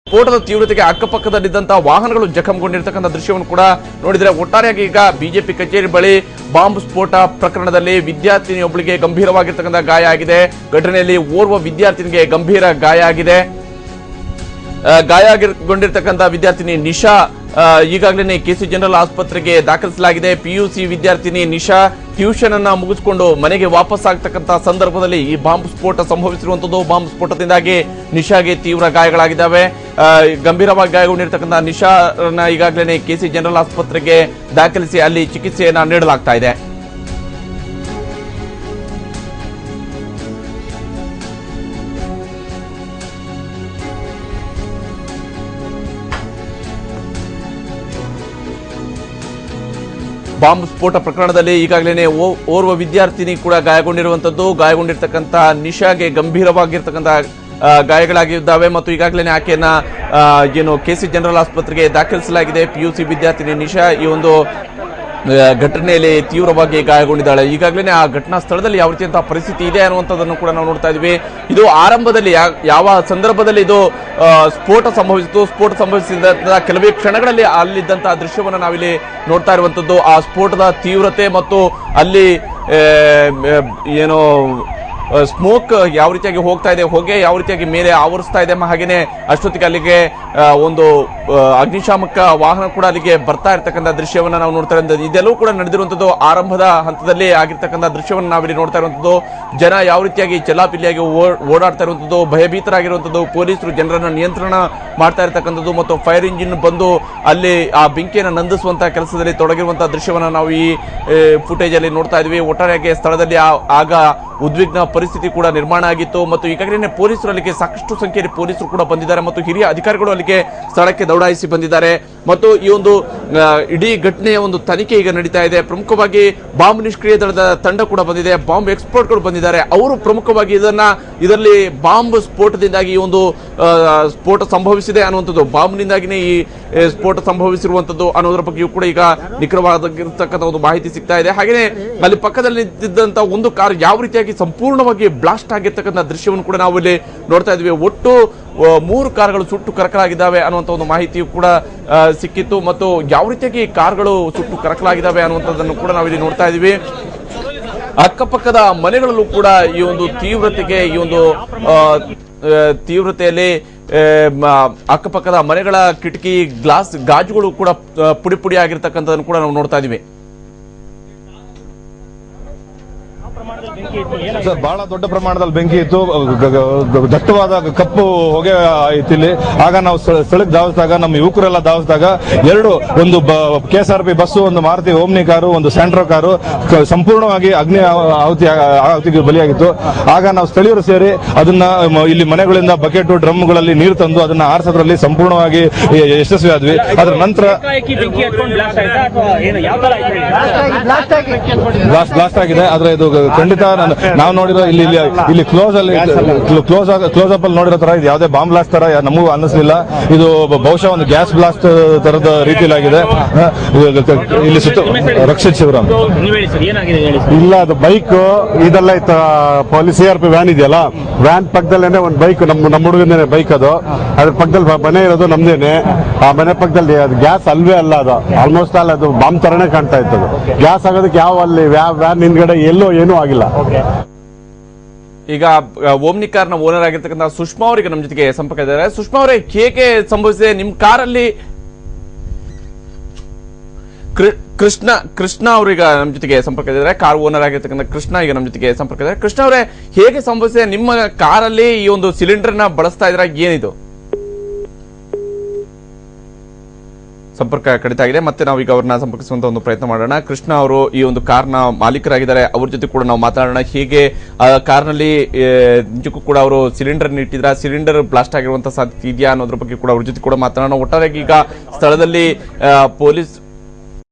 ಸ್ಫೋಟದ ತೀವ್ರತೆಗೆ ಅಕ್ಕಪಕ್ಕದಲ್ಲಿದ್ದಂತಹ ವಾಹನಗಳು ಜಖಂಗೊಂಡಿರ್ತಕ್ಕಂಥ ದೃಶ್ಯವನ್ನು ಕೂಡ ನೋಡಿದ್ರೆ ಒಟ್ಟಾರೆಯಾಗಿ ಈಗ ಬಿಜೆಪಿ ಕಚೇರಿ ಬಳಿ ಬಾಂಬ್ ಸ್ಫೋಟ ಪ್ರಕರಣದಲ್ಲಿ ವಿದ್ಯಾರ್ಥಿನಿಯೊಬ್ಬಳಿಗೆ ಗಂಭೀರವಾಗಿರ್ತಕ್ಕಂಥ ಗಾಯ ಆಗಿದೆ. ಘಟನೆಯಲ್ಲಿ ಓರ್ವ ವಿದ್ಯಾರ್ಥಿನಿಗೆ ಗಂಭೀರ ಗಾಯ ಆಗಿದೆ. ಗಾಯಗೊಂಡಿರ್ತಕ್ಕಂಥ ವಿದ್ಯಾರ್ಥಿನಿ ನಿಶಾ ಈಗಾಗಲೇ ಕೆಸಿ ಜನರಲ್ ಆಸ್ಪತ್ರೆಗೆ ದಾಖಲಿಸಲಾಗಿದೆ. ಪಿಯುಸಿ ವಿದ್ಯಾರ್ಥಿನಿ ನಿಶಾ ಟ್ಯೂಷನ್ ಅನ್ನ ಮುಗಿಸಿಕೊಂಡು ಮನೆಗೆ ವಾಪಸ್ ಆಗ್ತಕ್ಕಂಥ ಸಂದರ್ಭದಲ್ಲಿ ಈ ಬಾಂಬ್ ಸ್ಫೋಟ ಸಂಭವಿಸಿರುವಂತದ್ದು. ಬಾಂಬ್ ಸ್ಫೋಟದಿಂದಾಗಿ ನಿಶಾಗೆ ತೀವ್ರ ಗಾಯಗಳಾಗಿದ್ದಾವೆ. ಗಂಭೀರವಾಗಿ ಗಾಯಗೊಂಡಿರ್ತಕ್ಕಂಥ ನಿಶಾರನ್ನ ಈಗಾಗಲೇ ಕೆಸಿ ಜನರಲ್ ಆಸ್ಪತ್ರೆಗೆ ದಾಖಲಿಸಿ ಅಲ್ಲಿ ಚಿಕಿತ್ಸೆಯನ್ನ ನೀಡಲಾಗ್ತಾ ಇದೆ. ಬಾಂಬ್ ಸ್ಫೋಟ ಪ್ರಕರಣದಲ್ಲಿ ಈಗಾಗಲೇ ಓರ್ವ ವಿದ್ಯಾರ್ಥಿನಿ ಕೂಡ ಗಾಯಗೊಂಡಿರುವಂತದ್ದು. ಗಾಯಗೊಂಡಿರ್ತಕ್ಕಂಥ ನಿಶಾಗೆ ಗಂಭೀರವಾಗಿರ್ತಕ್ಕಂಥ ಗಾಯಗಳಾಗಿದ್ದಾವೆ ಮತ್ತು ಈಗಾಗಲೇ ಆಕೆಯನ್ನ ಏನು ಕೆಸಿ ಜನರಲ್ ಆಸ್ಪತ್ರೆಗೆ ದಾಖಲಿಸಲಾಗಿದೆ. ಪಿಯುಸಿ ವಿದ್ಯಾರ್ಥಿನಿ ನಿಶಾ ಈ ಒಂದು ಘಟನೆಯಲ್ಲಿ ತೀವ್ರವಾಗಿ ಗಾಯಗೊಂಡಿದ್ದಾಳೆ. ಈಗಾಗಲೇ ಆ ಘಟನಾ ಸ್ಥಳದಲ್ಲಿ ಯಾವ ರೀತಿಯಂತಹ ಪರಿಸ್ಥಿತಿ ಇದೆ ಅನ್ನುವಂಥದ್ದನ್ನು ಕೂಡ ನಾವು ನೋಡ್ತಾ ಇದ್ವಿ. ಇದು ಆರಂಭದಲ್ಲಿ ಯಾವ ಸಂದರ್ಭದಲ್ಲಿ ಇದು ಸ್ಫೋಟ ಸಂಭವಿಸಿತು, ಸ್ಫೋಟ ಸಂಭವಿಸಿದ ಕೆಲವೇ ಕ್ಷಣಗಳಲ್ಲಿ ಅಲ್ಲಿದ್ದಂತಹ ದೃಶ್ಯವನ್ನು ನಾವಿಲ್ಲಿ ನೋಡ್ತಾ ಇರುವಂತದ್ದು. ಆ ಸ್ಫೋಟದ ತೀವ್ರತೆ ಮತ್ತು ಅಲ್ಲಿ ಏನೋ ಸ್ಮೋಕ್ ಯಾವ ರೀತಿಯಾಗಿ ಹೋಗ್ತಾ ಇದೆ, ಹೊಗೆ ಯಾವ ರೀತಿಯಾಗಿ ಮೇಲೆ ಆವರಿಸ್ತಾ ಇದೆ, ಹಾಗೇನೆ ಅಷ್ಟೊತ್ತಿಗೆ ಅಲ್ಲಿಗೆ ಒಂದು ಅಗ್ನಿಶಾಮಕ ವಾಹನ ಕೂಡ ಅಲ್ಲಿಗೆ ಬರ್ತಾ ಇರ್ತಕ್ಕಂಥ ದೃಶ್ಯವನ್ನ ನಾವು ನೋಡ್ತಾ ಇರುವಂತದ್ದು. ಇದೆಲ್ಲವೂ ಕೂಡ ನಡೆದಿರುವಂತದ್ದು ಆರಂಭದ ಹಂತದಲ್ಲಿ ಆಗಿರ್ತಕ್ಕಂಥ ದೃಶ್ಯವನ್ನು ನಾವಿಲ್ಲಿ ನೋಡ್ತಾ ಇರುವಂತದ್ದು. ಜನ ಯಾವ ರೀತಿಯಾಗಿ ಚಲಾಪಿಲಿಯಾಗಿ ಓಡಾಡ್ತಾ ಇರುವಂತದ್ದು, ಭಯಭೀತರಾಗಿರುವಂತದ್ದು, ಪೊಲೀಸರು ಜನರನ್ನ ನಿಯಂತ್ರಣ ಮಾಡ್ತಾ ಇರ್ತಕ್ಕಂಥದ್ದು ಮತ್ತು ಫೈರ್ ಇಂಜಿನ್ ಬಂದು ಅಲ್ಲಿ ಆ ಬೆಂಕಿಯನ್ನು ನಂದಿಸುವಂತಹ ಕೆಲಸದಲ್ಲಿ ತೊಡಗಿರುವಂತಹ ದೃಶ್ಯವನ್ನ ನಾವು ಈ ಫುಟೇಜ್ ಅಲ್ಲಿ ನೋಡ್ತಾ ಇದ್ವಿ. ಒಟ್ಟಾರೆಯಾಗಿ ಸ್ಥಳದಲ್ಲಿ ಆಗ ಉದ್ವಿಗ್ನ ಪರಿಸ್ಥಿತಿ ಕೂಡ ನಿರ್ಮಾಣ ಆಗಿತ್ತು ಮತ್ತು ಈಗಾಗಲೇ ಪೊಲೀಸರು ಅಲ್ಲಿಗೆ ಸಾಕಷ್ಟು ಸಂಖ್ಯೆಯಲ್ಲಿ ಪೊಲೀಸರು ಕೂಡ ಬಂದಿದ್ದಾರೆ ಮತ್ತು ಹಿರಿಯ ಅಧಿಕಾರಿಗಳು ಅಲ್ಲಿಗೆ ಸ್ಥಳಕ್ಕೆ ದೌಡಾಯಿಸಿ ಬಂದಿದ್ದಾರೆ ಮತ್ತು ಈ ಒಂದು ಇಡೀ ಘಟನೆಯ ಒಂದು ತನಿಖೆ ಈಗ ನಡೀತಾ ಇದೆ. ಪ್ರಮುಖವಾಗಿ ಬಾಂಬ್ ನಿಷ್ಕ್ರಿಯ ದಳದ ತಂಡ ಕೂಡ ಬಂದಿದೆ, ಬಾಂಬ್ ಎಕ್ಸ್ಪರ್ಟ್ಗಳು ಬಂದಿದ್ದಾರೆ. ಅವರು ಪ್ರಮುಖವಾಗಿ ಇದರಲ್ಲಿ ಬಾಂಬ್ ಸ್ಫೋಟದಿಂದಾಗಿ ಈ ಒಂದು ಸ್ಫೋಟ ಸಂಭವಿಸಿದೆ ಅನ್ನುವಂಥದ್ದು, ಬಾಂಬ್ನಿಂದಾಗಿನೇ ಈ ಸ್ಫೋಟ ಸಂಭವಿಸಿರುವಂತದ್ದು ಅನ್ನೋದರ ಬಗ್ಗೆಯೂ ಕೂಡ ಈಗ ನಿಖರವಾಗಿರ್ತಕ್ಕಂಥ ಒಂದು ಮಾಹಿತಿ ಸಿಗ್ತಾ ಇದೆ. ಹಾಗೆಯೇ ಅಲ್ಲಿ ಪಕ್ಕದಲ್ಲಿ ನಿಂತಿದ್ದಂತ ಒಂದು ಕಾರ್ ಯಾವ ರೀತಿಯಾಗಿ ಸಂಪೂರ್ಣವಾಗಿ ಬ್ಲಾಸ್ಟ್ ಆಗಿರ್ತಕ್ಕಂಥ ದೃಶ್ಯವನ್ನು ಕೂಡ ನಾವು ಇಲ್ಲಿ ನೋಡ್ತಾ ಇದ್ವಿ. ಒಟ್ಟು 3 ಕಾರ್ಗಳು ಸುಟ್ಟು ಕರಕಲಾಗಿದ್ದಾವೆ ಅನ್ನುವಂಥ ಒಂದು ಮಾಹಿತಿಯು ಕೂಡ ಸಿಕ್ಕಿತ್ತು ಮತ್ತು ಯಾವ ರೀತಿಯಾಗಿ ಕಾರ್ಗಳು ಸುಟ್ಟು ಕರಕಲಾಗಿದ್ದಾವೆ ಅನ್ನುವಂಥದ್ದನ್ನು ಕೂಡ ನಾವಿಲ್ಲಿ ನೋಡ್ತಾ ಇದ್ವಿ. ಅಕ್ಕಪಕ್ಕದ ಮನೆಗಳಲ್ಲೂ ಕೂಡ ಈ ಒಂದು ತೀವ್ರತೆಗೆ ಈ ಒಂದು ತೀವ್ರತೆಯಲ್ಲಿ ಅಕ್ಕಪಕ್ಕದ ಮನೆಗಳ ಕಿಟಕಿ ಗ್ಲಾಸ್ ಗಾಜುಗಳು ಕೂಡ ಪುಡಿ ಪುಡಿ ಆಗಿರ್ತಕ್ಕಂಥದನ್ನು ಕೂಡ ನಾವು ನೋಡ್ತಾ ಇದೀವಿ. ಸರ್, ಬಹಳ ದೊಡ್ಡ ಪ್ರಮಾಣದಲ್ಲಿ ಬೆಂಕಿ ಇತ್ತು, ದಟ್ಟವಾದ ಕಪ್ಪು ಹೊಗೆ ಇತ್ತು ಇಲ್ಲಿ. ಆಗ ನಾವು ಸ್ಥಳಕ್ಕೆ ಧಾವಿಸಿದಾಗ, ನಮ್ಮ ಯುವಕರೆಲ್ಲ ಧಾವಿಸಿದಾಗ ಒಂದು KSRP ಬಸ್ಸು, ಒಂದು ಮಾರುತಿ ಓಮ್ನಿ ಕಾರು, ಒಂದು ಸ್ಯಾಂಟ್ರೋ ಕಾರು ಸಂಪೂರ್ಣವಾಗಿ ಅಗ್ನಿ ಆಹುತಿಗೆ ಬಲಿಯಾಗಿತ್ತು. ಆಗ ನಾವು ಸ್ಥಳೀಯರು ಸೇರಿ ಅದನ್ನ ಇಲ್ಲಿ ಮನೆಗಳಿಂದ ಬಕೆಟ್ ಡ್ರಮ್ಗಳಲ್ಲಿ ನೀರು ತಂದು ಅದನ್ನ ಆರಿಸೋದ್ರಲ್ಲಿ ಸಂಪೂರ್ಣವಾಗಿ ಯಶಸ್ವಿ ಆದ್ವಿ. ಅದರ ನಂತರ ಬ್ಲಾಸ್ಟ್ ಆಗಿದೆ. ಆದ್ರೆ ಇದು ಖಂಡಿತ ನಾವು ನೋಡಿರೋ ಇಲ್ಲಿ ಕ್ಲೋಸ್ ಅಪ್ ಅಲ್ಲಿ ನೋಡಿರೋ ತರ ಇದು ಯಾವುದೇ ಬಾಂಬ್ ಬ್ಲಾಸ್ಟ್ ತರ ನಮಗೂ ಅನ್ನಿಸಲಿಲ್ಲ. ಇದು ಬಹುಶಃ ಒಂದು ಗ್ಯಾಸ್ ಬ್ಲಾಸ್ಟ್ ತರದ ರೀತಿಯಲ್ಲಾಗಿದೆ. ಇಲ್ಲಿ ಸುತ್ತ ರಕ್ಷಿತ್ ಶಿವರಾಮ್ ಇಲ್ಲ, ಅದು ಬೈಕ್ ಇದೆಲ್ಲ ಇತ್ತು. ಪೊಲೀಸ್ CRP ವ್ಯಾನ್ ಇದೆಯಲ್ಲ, ವ್ಯಾನ್ ಪಕ್ಕದಲ್ಲೇನೆ ಒಂದು ಬೈಕ್, ನಮ್ಮ ಹುಡುಗನೇ ಬೈಕ್, ಅದ್ರ ಪಕ್ಕದಲ್ಲಿ ಮನೆ ಇರೋದು ನಮ್ದೇನೆ. ಆ ಮನೆ ಪಕ್ಕದಲ್ಲಿ ಅದು ಗ್ಯಾಸ್ ಅಲ್ವೇ ಅಲ್ಲ, ಅದು ಆಲ್ಮೋಸ್ಟ್ ಆಲ್ ಅದು ಬಾಂಬ್ ತರನೇ ಕಾಣ್ತಾ ಇತ್ತು. ಗ್ಯಾಸ್ ಆಗೋದಕ್ಕೆ ಅಲ್ಲಿ ವ್ಯಾನ್ ಹಿಂದ್ಗಡೆ ಎಲ್ಲೋ ಏನೂ ಆಗಿಲ್ಲ. ಈಗ ಓಮ್ನಿ ಕಾರ್ನ ಓನರ್ ಆಗಿರ್ತಕ್ಕಂಥ ಸುಷ್ಮಾ ಅವರಿಗೆ ನಮ್ಮ ಜೊತೆಗೆ ಸಂಪರ್ಕ ಇದ್ದಾರೆ. ಸುಷ್ಮಾ ಅವರೇ, ಹೇಗೆ ಸಂಭವಿಸಿದೆ ನಿಮ್ಮ ಕಾರಲ್ಲಿ? ಕೃಷ್ಣ ಅವರೀಗ ನಮ್ಮ ಜೊತೆಗೆ ಸಂಪರ್ಕ ಇದ್ದಾರೆ, ಕಾರ್ ಓನರ್ ಆಗಿರ್ತಕ್ಕಂಥ ಕೃಷ್ಣ ಈಗ ನಮ್ಮ ಜೊತೆಗೆ ಸಂಪರ್ಕ ಇದ್ದಾರೆ. ಕೃಷ್ಣ ಅವರೇ, ಹೇಗೆ ಸಂಭವಿಸಿದೆ? ನಿಮ್ಮ ಕಾರಲ್ಲಿ ಈ ಒಂದು ಸಿಲಿಂಡರ್ ನ ಬಳಸ್ತಾ ಇದ್ರ, ಏನಿದು? ಸಂಪರ್ಕ ಕಡಿತ ಆಗಿದೆ. ಮತ್ತೆ ನಾವೀಗ ಅವ್ರನ್ನ ಸಂಪರ್ಕಿಸುವಂತ ಒಂದು ಪ್ರಯತ್ನ ಮಾಡೋಣ. ಕೃಷ್ಣ ಅವರು ಈ ಒಂದು ಕಾರ್ನ ಮಾಲೀಕರಾಗಿದ್ದಾರೆ, ಅವ್ರ ಜೊತೆ ಕೂಡ ನಾವು ಮಾತಾಡೋಣ. ಹೇಗೆ ಕಾರ್ನಲ್ಲಿ ನಿಜಕ್ಕೂ ಕೂಡ ಅವರು ಸಿಲಿಂಡರ್ ಇಟ್ಟಿದ್ರ, ಸಿಲಿಂಡರ್ ಬ್ಲಾಸ್ಟ್ ಆಗಿರುವಂತಹ ಸಾಧ್ಯತೆ ಇದೆಯಾ ಅನ್ನೋದ್ರ ಬಗ್ಗೆ ಕೂಡ ಅವ್ರ ಜೊತೆ ಕೂಡ ಮಾತಾಡೋಣ. ಒಟ್ಟಾರೆಯಾಗಿ ಈಗ ಸ್ಥಳದಲ್ಲಿ